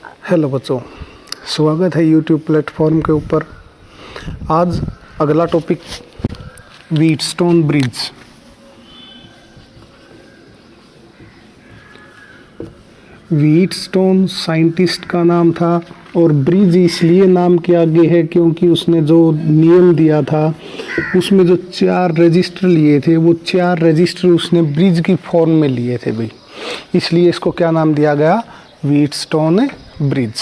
Hello बच्चों, स्वागत है यूट्यूब प्लेटफॉर्म के ऊपर। आज अगला topic Wheatstone bridge. Wheatstone scientist का नाम था और ब्रिज इसलिए नाम किया गया है क्योंकि उसने जो नियम दिया था उसमें जो 4 रजिस्टर लिए थे वो 4 रजिस्टर उसने ब्रिज की फॉर्म में लिए थे भाई, इसलिए इसको क्या नाम दिया गया, व्हीटस्टोन ब्रिज।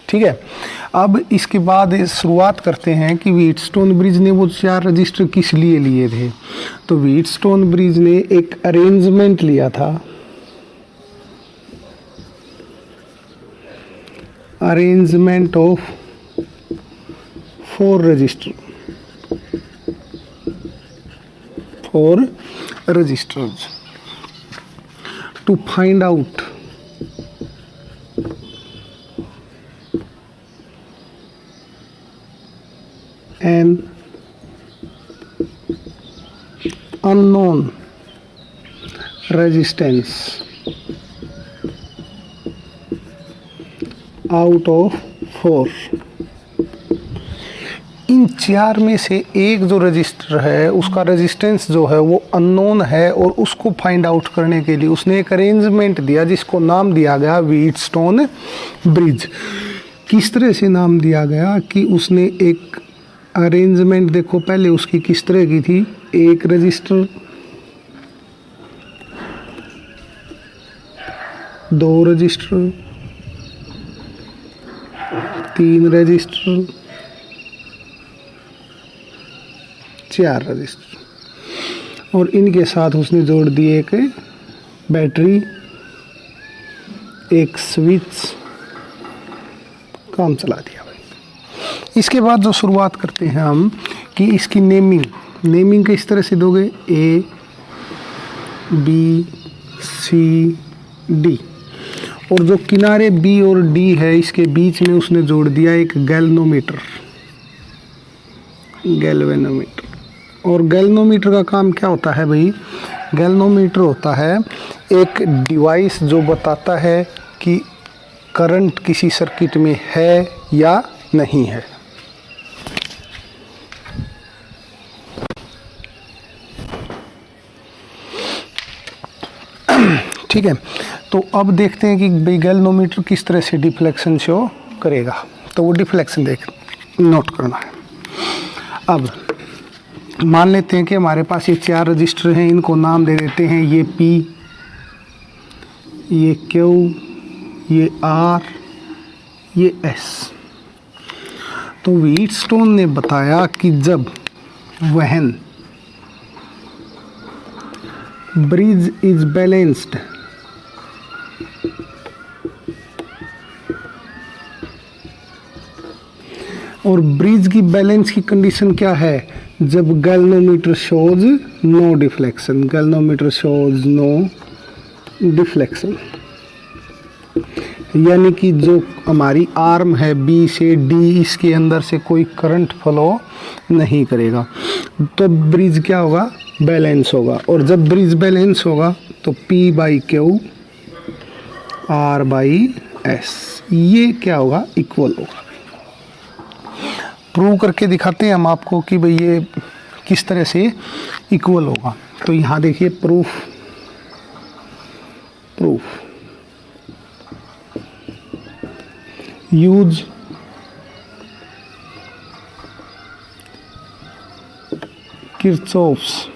ठीक है, अब इसके बाद शुरुआत करते हैं कि व्हीटस्टोन ब्रिज ने वो 4 रजिस्टर किस लिए लिए थे। तो व्हीटस्टोन ब्रिज ने एक अरेंजमेंट लिया था, arrangement of 4 resistor, 4 resistors to find out an unknown resistance out of 4। इन 4 में से एक जो रजिस्टर है उसका रेजिस्टेंस जो है वो अननोन है और उसको फाइंड आउट करने के लिए उसने एक अरेंजमेंट दिया जिसको नाम दिया गया व्हीटस्टोन ब्रिज। किस तरह से नाम दिया गया कि उसने एक अरेंजमेंट, देखो पहले उसकी किस तरह की थी, एक रजिस्टर, 2 रजिस्टर, 3 रजिस्टर, 4 रजिस्टर और इनके साथ उसने जोड़ दिए एक बैटरी, एक स्विच, काम चला दिया। इसके बाद जो शुरुआत करते हैं हम कि इसकी नेमिंग किस तरह से दोगे, A, B, C, D और जो किनारे B और D है इसके बीच में उसने जोड़ दिया एक गैल्वेनोमीटर। और गैल्वेनोमीटर का काम क्या होता है भाई, गैल्वेनोमीटर होता है एक डिवाइस जो बताता है कि करंट किसी सर्किट में है या नहीं है। ठीक है, तो अब देखते हैं कि गैल्वेनोमीटर किस तरह से डिफ्लेक्शन शो करेगा। तो वो डिफ्लेक्शन नोट करना है। अब मान लेते हैं कि हमारे पास ये 4 रजिस्टर हैं, इनको नाम दे देते हैं, ये P, ये Q, ये R, ये S। तो व्हीटस्टोन ने बताया कि जब व्हेन ब्रिज इज बैलेंस्ड और ब्रिज की बैलेंस की कंडीशन क्या है, जब galvanometer shows no deflection, galvanometer shows no deflection, यानी कि जो हमारी आर्म है B से D इसके अंदर से कोई करंट फ्लो नहीं करेगा, तो ब्रिज क्या होगा, बैलेंस होगा। और जब ब्रिज बैलेंस होगा तो P/Q R/S ये क्या होगा, इक्वल होगा। प्रूव करके दिखाते हैं हम आपको कि भाई ये किस तरह से इक्वल होगा। तो यहाँ देखिए proof use Kirchhoff's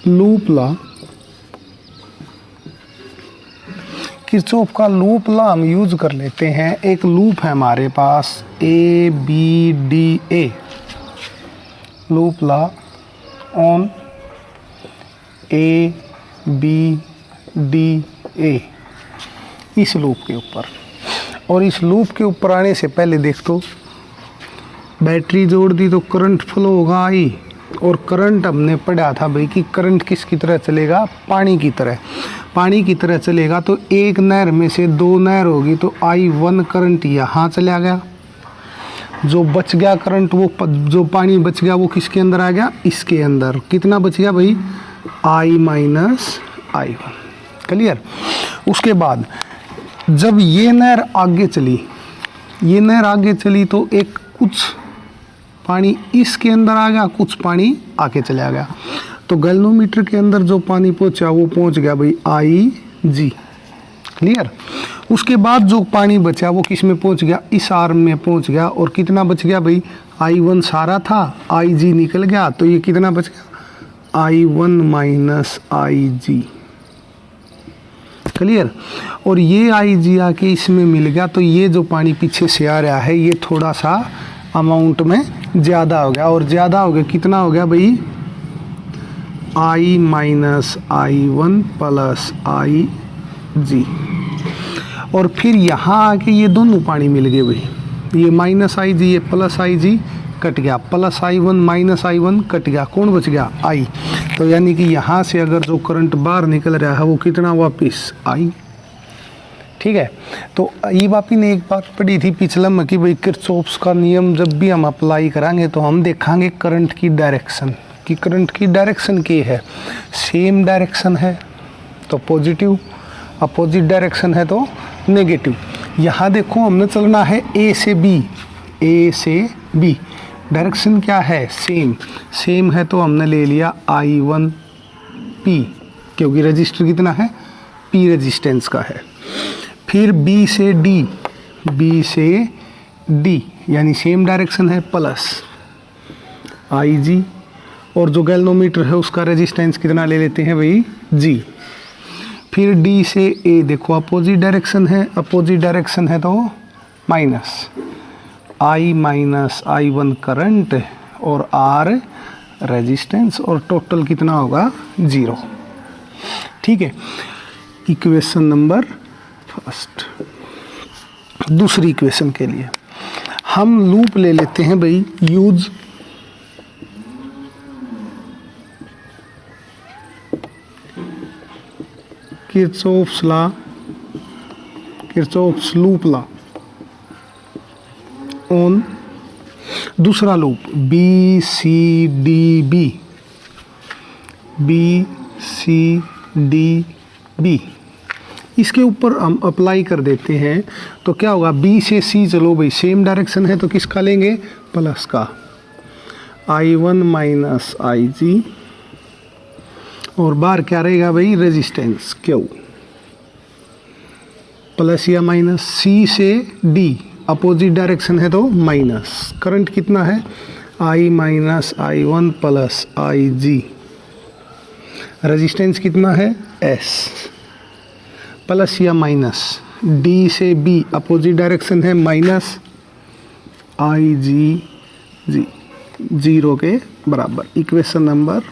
loop law. Kirchhoff का लूप लॉ हम यूज कर लेते हैं। एक लूप है हमारे पास ABDA, loop law on ABDA, इस लूप के ऊपर। और इस लूप के ऊपर आने से पहले देख तो बैटरी जोड़ दी तो करंट फ्लो होगा I, और करंट हमने पढ़ा था भाई कि करंट किसकी तरह चलेगा, पानी की तरह चलेगा। तो एक नहर में से 2 नहर होगी तो I1 करंट यहाँ चला गया, जो बच गया करंट, वो जो पानी बच गया वो किसके अंदर आ गया, इसके अंदर। कितना बच गया भाई, I - I1। क्लियर। उसके बाद जब ये नहर आगे चली तो एक कुछ पानी इसके अंदर आ गया, कुछ पानी आके चला गया। तो गैल्वेनोमीटर के अंदर जो पानी पहुंचा वो पहुंच गया भाई IG, क्लियर। उसके बाद जो पानी बचा वो किस में पहुंच गया, इस आर्म में पहुंच गया। और कितना बच गया भाई, I1 सारा था, IG निकल गया, तो ये कितना बच गया, I1 माइनस IG, क्लियर। और ये IG आके इसमें मिल गया, तो ये जो पानी पीछे से आ रहा है ये थोड़ा सा अमाउंट में ज़्यादा हो गया। और ज़्यादा हो गया, कितना हो गया भाई, I minus I1 plus IG। और फिर यहाँ आके ये दोनों पानी मिल गए भाई, ये माइनस IG ये प्लस IG कट गया, plus I1 minus I1 cut गया, कौन बच गया, I। तो यानी कि यहाँ से अगर जो करंट बाहर निकल रहा है वो कितना, वापिस I, ठीक है। तो ये बापी ने एक बात पढ़ी थी पिछला में कि भाई किरचॉफ्स का नियम जब भी हम अप्लाई करांगे तो हम देखेंगे करंट की डायरेक्शन, कि करंट की डायरेक्शन क्या है, सेम डायरेक्शन है तो पॉजिटिव, अपोजिट डायरेक्शन है तो नेगेटिव। यहाँ देखो हमने चलना है A से B, डायरेक्शन क्या है, सेम है, तो हमने ले लिया I1P, क्योंकि रजिस्टर कितना है, P रेजिस्टेंस का है। फिर B से D यानी सेम डायरेक्शन है, प्लस IG। और जो गैल्वेनोमीटर है उसका रेजिस्टेंस कितना ले लेते हैं भाई, G। फिर D से A, देखो अपोजिट डायरेक्शन है तो minus I minus I1 current और R रेजिस्टेंस, और टोटल कितना होगा, 0, ठीक है। Equation number first. दूसरी इक्वेशन के लिए हम लूप ले लेते हैं भाई, use Kirchhoff's loop law on दूसरा लूप BCDB, इसके ऊपर हम अप्लाई कर देते हैं तो क्या होगा, B से C चलो भाई, सेम डायरेक्शन है तो किसका लेंगे, प्लस का, I1 माइनस IG। और बाहर क्या रहेगा भाई, रेजिस्टेंस Q, प्लस या माइनस। C से D अपोजिट डायरेक्शन है तो माइनस, करंट कितना है, I minus I1 plus IG। Resistance कितना है, S, प्लस या माइनस। D से B अपोजिट डायरेक्शन है, माइनस IG, 0 के बराबर। Equation number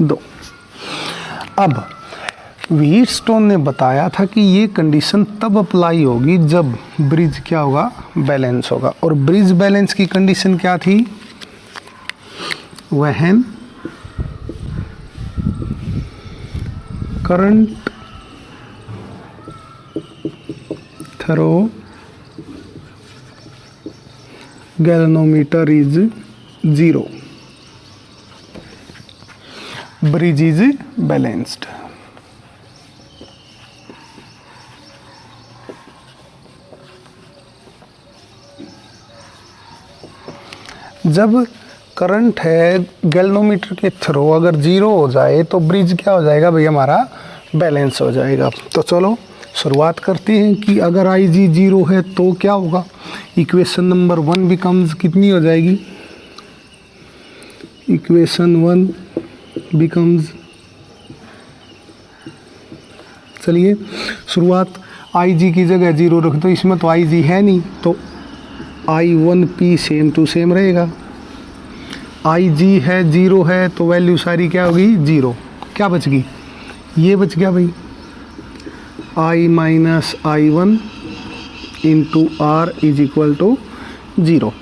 2। अब व्हीटस्टोन ने बताया था कि ये कंडीशन तब अप्लाई होगी जब ब्रिज क्या होगा, बैलेंस होगा। और ब्रिज बैलेंस की कंडीशन क्या थी, when current through galvanometer is 0, bridge is balanced. जब करंट है गैल्वेनोमीटर के थ्रू अगर 0 हो जाए तो ब्रिज क्या हो जाएगा भाई, हमारा बैलेंस हो जाएगा। तो चलो शुरुआत करते हैं कि अगर IG 0 है तो क्या होगा। इक्वेशन नंबर 1 बिकम्स कितनी हो जाएगी, इक्वेशन 1 बिकम्स, चलिए शुरुआत IG की जगह 0 रख दो, इसमें तो IG है नहीं तो I1P सेम टू सेम रहेगा। IG है 0 है तो वैल्यू सारी क्या होगी, 0। क्या बच गई, ये बच गया भाई, I minus I1 into R is equal to 0।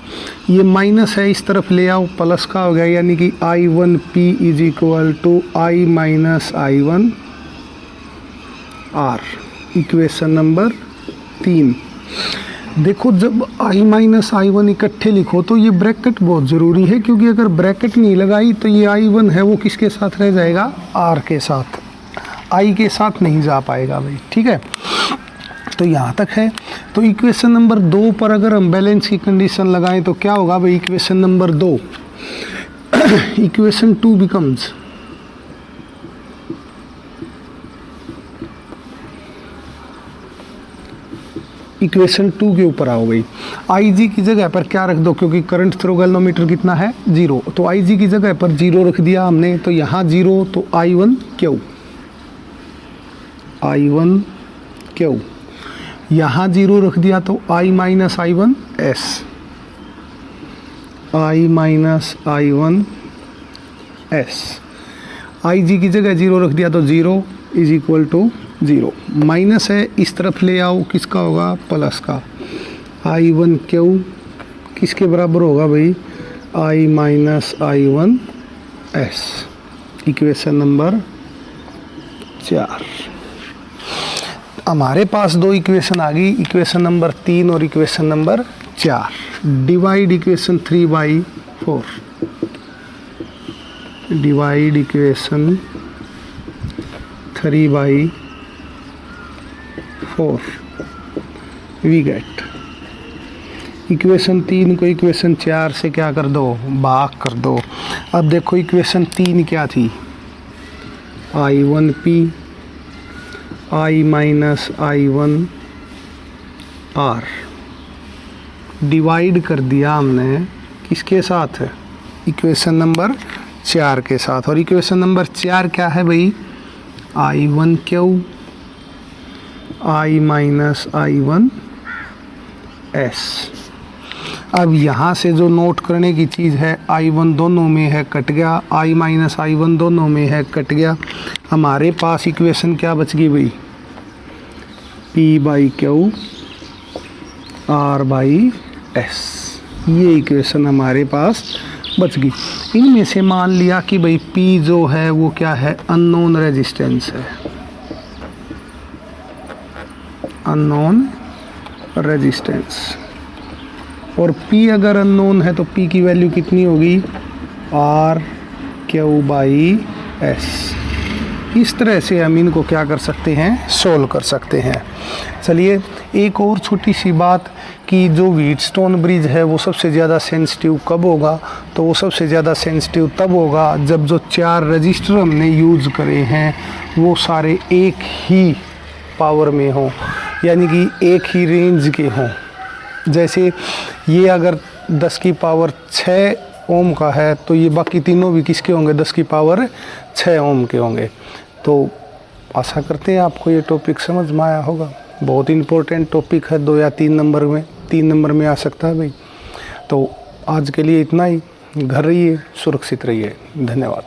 ये माइनस है इस तरफ ले आओ, प्लस का हो गया, यानी कि I1P is equal to I minus I1 R। Equation number 3। देखो जब I माइनस I1 इकट्ठे लिखो तो ये ब्रैकेट बहुत ज़रूरी है, क्योंकि अगर ब्रैकेट नहीं लगाई तो ये I1 है वो किसके साथ रह जाएगा, R के साथ। आई के साथ नहीं जा पाएगा भाई, ठीक है। तो यहाँ तक है। तो इक्वेशन नंबर 2 पर अगर हम बैलेंस की कंडीशन लगाएं तो क्या होगा भाई, equation number 2 equation 2 becomes equation 2 के ऊपर आओ भाई, आई जी की जगह पर क्या रख दो, क्योंकि करंट थ्रू गैल्वेनोमीटर कितना है 0, तो आई जी की जगह पर 0 रख दिया हमने, तो यहाँ 0 तो I1 क्यू, I1 क्यू, यहाँ 0 रख दिया तो I minus I1 S, I minus I1 S, आई जी की जगह 0 रख दिया तो 0 इज इक्वल टू 0, माइनस है इस तरफ ले आओ, किसका होगा प्लस का, I1 क्यू किसके बराबर होगा भाई, I minus I1 S, equation number 4। हमारे पास 2 इक्वेशन आ गई, इक्वेशन नंबर 3 और equation number 4। Divide equation 3 by 4, divide equation 3 by 4, we get equation 3 को इक्वेशन 4 से क्या कर दो, भाग कर दो। अब देखो इक्वेशन 3 क्या थी, I1P I minus I1 R, divide कर दिया हमने किसके साथ, इक्वेशन नंबर 4 के साथ, और इक्वेशन नंबर 4 क्या है भाई, I1 Q I minus I1 S। अब यहाँ से जो नोट करने की चीज़ है, I1 दोनों में है कट गया, I माइनस I1 दोनों में है कट गया, हमारे पास इक्वेशन क्या बच गई भाई, P by Q R by S, ये इक्वेशन हमारे पास बच गई। इनमें से मान लिया कि भाई P जो है वो क्या है, अननोन रेजिस्टेंस है, अननोन रेजिस्टेंस, और P अगर अननोन है तो P की वैल्यू कितनी होगी, R क्यू बाई S। इस तरह से हम इनको क्या कर सकते हैं, सोल्व कर सकते हैं। चलिए एक और छोटी सी बात कि जो व्हीटस्टोन ब्रिज है वो सबसे ज़्यादा सेंसिटिव कब होगा, तो वो सबसे ज़्यादा सेंसिटिव तब होगा जब जो 4 रजिस्टर हमने यूज़ करे हैं वो सारे एक ही पावर में हों, यानी कि एक ही रेंज के हों। जैसे ये अगर 10 की पावर 6 ओम का है तो ये बाकी तीनों भी किसके होंगे, 10 की पावर 6 ओम के होंगे। तो आशा करते हैं आपको ये टॉपिक समझ में आया होगा। बहुत इंपॉर्टेंट टॉपिक है, 2 या 3 नंबर में, 3 नंबर में आ सकता है भाई। तो आज के लिए इतना ही, घर रहिए, सुरक्षित रहिए, धन्यवाद।